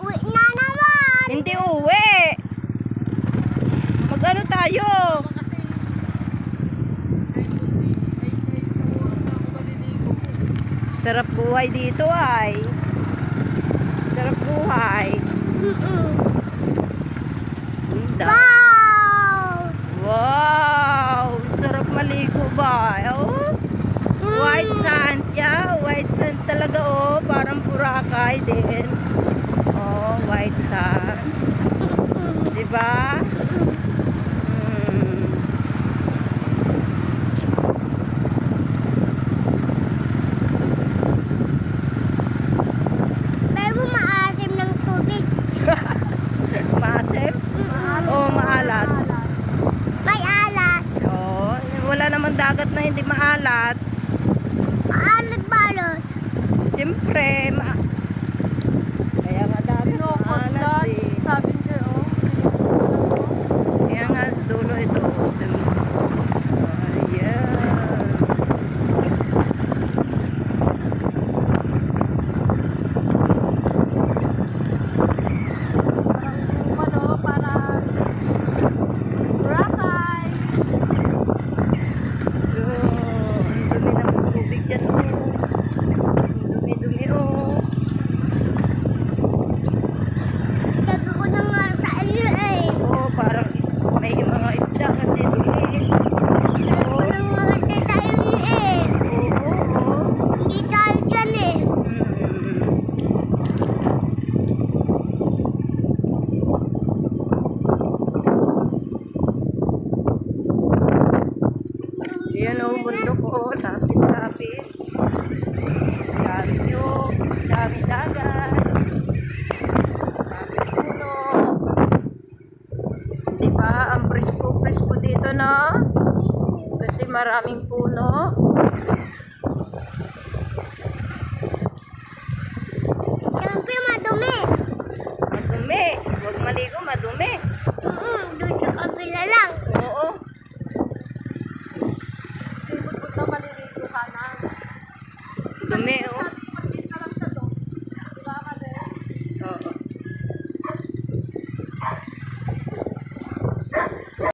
Uwi na naman! Hindi uwi. Mag-ano tayo? Sarap buhay dito ay. Sarap buhay. Wow! Wow! Sarap maligo ba? Oh? White sand. Yeah, white sand talaga oh. Parang Boracay din. Oh, white sand. Diba? Pero maasim ng tubig. Maasim? O maalat? May alat. Oo. Wala naman dagat na hindi maalat. Maalat balot. Siyempre, kaya nga dagat maalat eh. Sabi niyo, oh. Kaya nga dulo ito. Ayan. Ano, para Boracay. Ang dumi ng tubig dyan oh. Ang dumi-dumi oh. Sabi ko na nga sa iyo eh. Oh, parang may mga isda kasi dumi. Sabi ko na nga sa iyo eh. Oo. Hindi tayo dyan eh. Yan o, bundok ko, lapit-lapit. Dami yung, dami dagat. Dami puno. Diba, ang presko-presko dito na. Kasi maraming puno. Siyempre madumi. Madumi. Huwag maligo, madumi. Doon sa kabila lang. Oo. Libot-bot na maliligo sana. Dumi